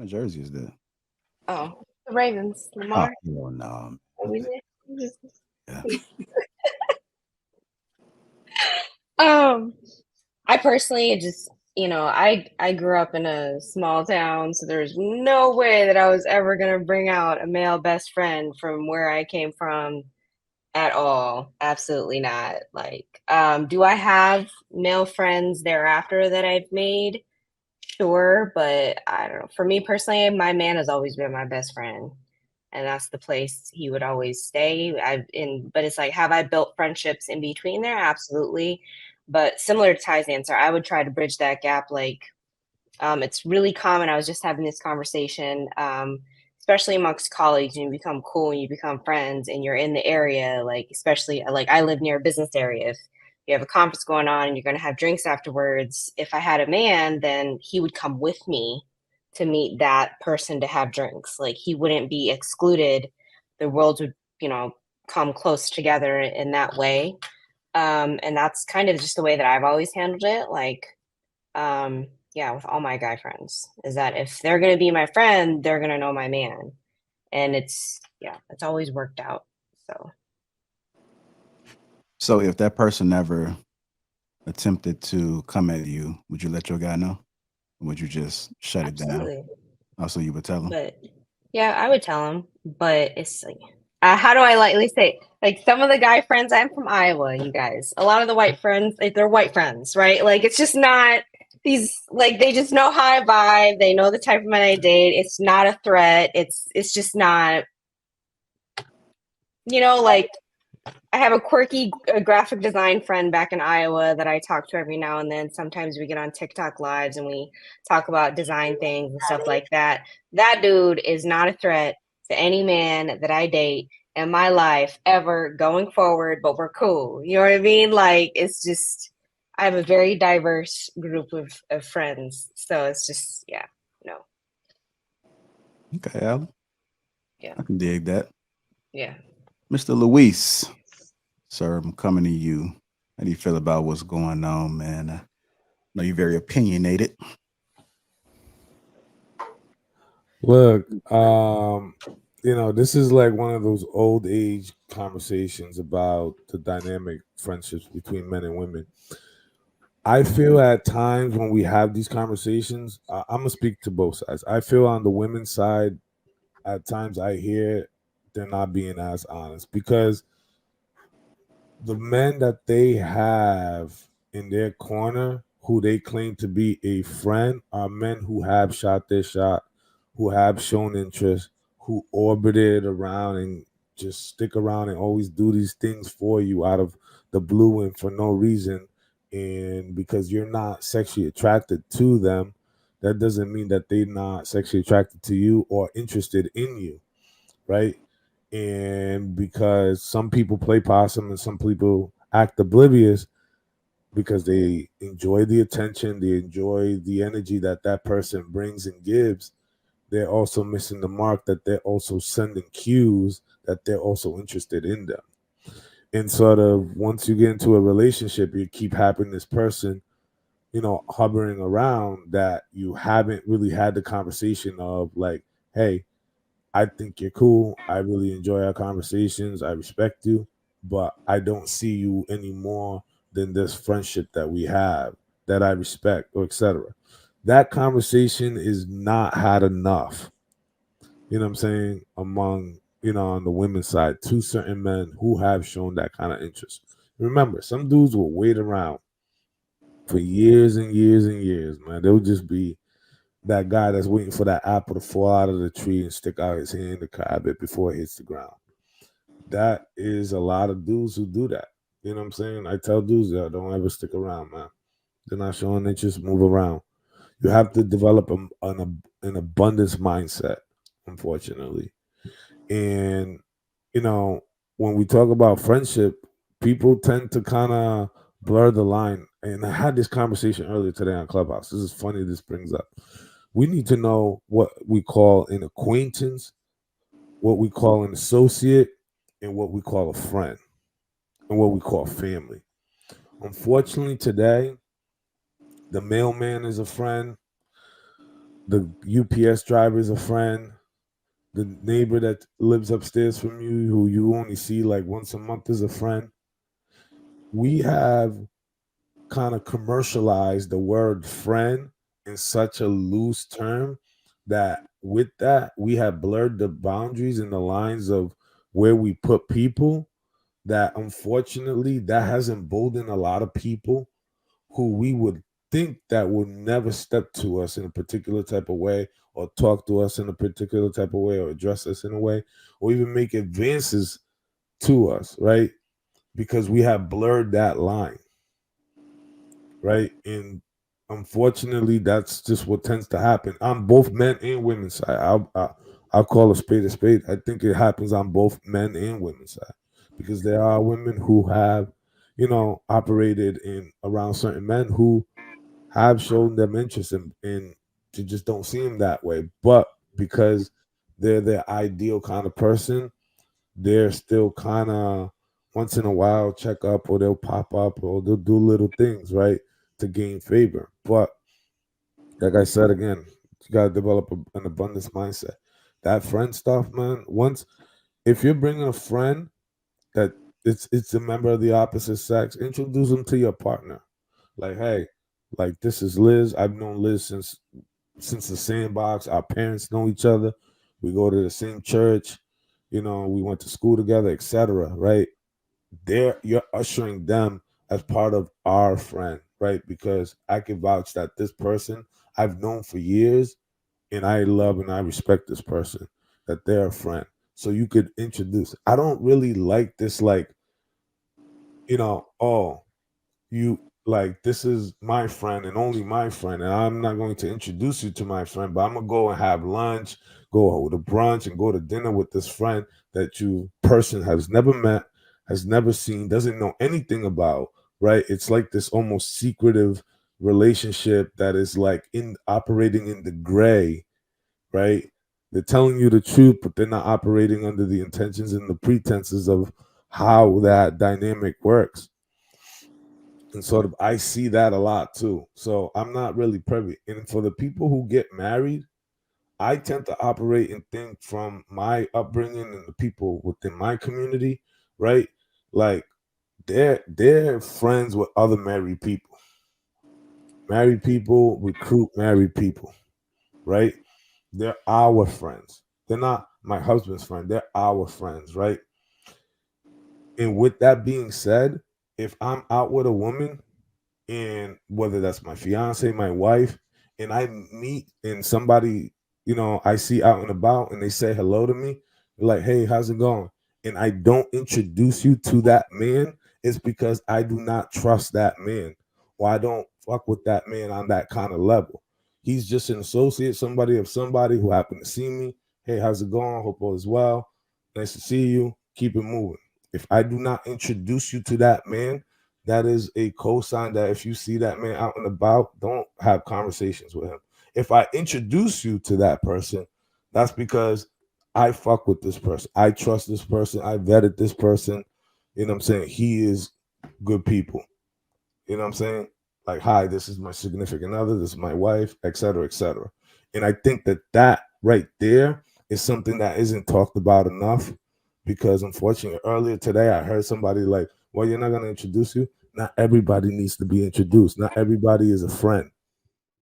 kind of jersey is that? Oh, the Ravens, Oh, Lamar. no. What we Okay. did? Yeah. Um, I personally just, I grew up in a small town, so there's no way that I was ever gonna bring out a male best friend from where I came from at all. Absolutely not. Like, do I have male friends thereafter that I've made? Sure, but I don't know. For me personally, my man has always been my best friend, and that's the place he would always stay. But it's like, have I built friendships in between there? Absolutely. But similar to Ty's answer, I would try to bridge that gap. Like, it's really common. I was just having this conversation, especially amongst colleagues, and you become cool and you become friends, and you're in the area. Like, especially like I live near a business area. If you have a conference going on and you're going to have drinks afterwards, if I had a man, then he would come with me to meet that person to have drinks. Like, he wouldn't be excluded. The worlds would, come close together in that way. And that's kind of just the way that I've always handled it. Like, yeah, with all my guy friends, is that if they're gonna be my friend, they're gonna know my man. And it's always worked out. So So if that person never attempted to come at you, would you let your guy know? Or would you just shut it down? absolutely. Also, you would tell him? But yeah, I would tell him. But it's like, how do I lightly say? Like, some of the guy friends, I'm from Iowa, you guys. A lot of the white friends, like, they're white friends, right? Like, it's just not these, like, they just know how I vibe. They know the type of men I date. It's not a threat. It's just not, like, I have a quirky graphic design friend back in Iowa that I talk to every now and then. Sometimes we get on TikTok lives and we talk about design things and stuff like that. That dude is not a threat to any man that I date in my life ever going forward, but we're cool. You know what I mean? Like, it's just, I have a very diverse group of friends. So it's just, yeah, no, Okay, Alan. yeah, I can dig that. yeah. Mr. Luis, sir, I'm coming to you. How do you feel about what's going on, man? I know you're very opinionated. Look, this is like one of those old age conversations about the dynamic friendships between men and women. I feel at times when we have these conversations, I'm gonna speak to both sides. I feel on the women's side, at times I hear they're not being as honest because the men that they have in their corner who they claim to be a friend are men who have shot their shot, who have shown interest, who orbited around and just stick around and always do these things for you out of the blue and for no reason. And because you're not sexually attracted to them, that doesn't mean that they're not sexually attracted to you or interested in you, right? And because some people play possum and some people act oblivious because they enjoy the attention, they enjoy the energy that that person brings and gives, they're also missing the mark that they're also sending cues that they're also interested in them. And sort of once you get into a relationship, you keep having this person, hovering around that you haven't really had the conversation of like, hey, I think you're cool. I really enjoy our conversations. I respect you, but I don't see you any more than this friendship that we have that I respect, or etc. That conversation is not had enough. You know what I'm saying? Among, on the women's side, to certain men who have shown that kind of interest. Remember, some dudes will wait around for years and years and years, man. They'll just be that guy that's waiting for that apple to fall out of the tree and stick out his hand to grab it before it hits the ground. That is a lot of dudes who do that. You know what I'm saying? I tell dudes that don't ever stick around, man. They're not showing interest, move around. You have to develop an abundance mindset, unfortunately. And, you know, when we talk about friendship, people tend to kind of blur the line. And I had this conversation earlier today on Clubhouse. This is funny this brings up. We need to know what we call an acquaintance, what we call an associate, and what we call a friend, and what we call family. Unfortunately, today, the mailman is a friend, The UPS driver is a friend. The neighbor that lives upstairs from you, who you only see like once a month, is a friend. We have kind of commercialized the word friend in such a loose term that with that we have blurred the boundaries and the lines of where we put people, that unfortunately that has emboldened a lot of people who we would think that would never step to us in a particular type of way, or talk to us in a particular type of way, or address us in a way, or even make advances to us, right? Because we have blurred that line, right? And unfortunately, that's just what tends to happen on both men and women's side. I'll call a spade a spade. I think it happens on both men and women's side, because there are women who have, operated in around certain men who have shown them interest in you just don't see them that way. But because they're their ideal kind of person, they're still kind of once in a while check up, or they'll pop up, or they'll do little things, right, to gain favor. But like I said again, you got to develop an abundance mindset. That friend stuff, man. Once if you're bringing a friend that it's a member of the opposite sex, introduce them to your partner. Like, hey, like this is Liz. I've known Liz since the sandbox. Our parents know each other. We go to the same church. We went to school together, etc. Right? You're ushering them as part of our friend, right? Because I can vouch that this person I've known for years, and I love and I respect this person, that they're a friend. So you could introduce. I don't really like this, like, oh, you like this is my friend and only my friend, and I'm not going to introduce you to my friend, but I'm gonna go and have lunch, go to brunch, and go to dinner with this friend that you person has never met, has never seen, doesn't know anything about, right? It's like this almost secretive relationship that is like in operating in the gray, right? They're telling you the truth, but they're not operating under the intentions and the pretenses of how that dynamic works. And sort of I see that a lot too. So I'm not really privy. And for the people who get married, I tend to operate and think from my upbringing and the people within my community, right? Like they're friends with other married people. Married people recruit married people, right? They're our friends. They're not my husband's friend. They're our friends, right? And with that being said, if I'm out with a woman, and whether that's my fiance, my wife, and I meet and somebody, I see out and about and they say hello to me, like, hey, how's it going? And I don't introduce you to that man, it's because I do not trust that man, or I don't fuck with that man on that kind of level. He's just an associate, somebody who happened to see me. Hey, how's it going? Hope all is well. Nice to see you. Keep it moving. If I do not introduce you to that man, that is a cosign that if you see that man out and about, don't have conversations with him. If I introduce you to that person, that's because I fuck with this person. I trust this person. I vetted this person. You know what I'm saying? He is good people. You know what I'm saying? Like, hi, this is my significant other. This is my wife, etc., etc. And I think that right there is something that isn't talked about enough, because unfortunately, earlier today, I heard somebody like, well, you're not going to introduce you. Not everybody needs to be introduced. Not everybody is a friend.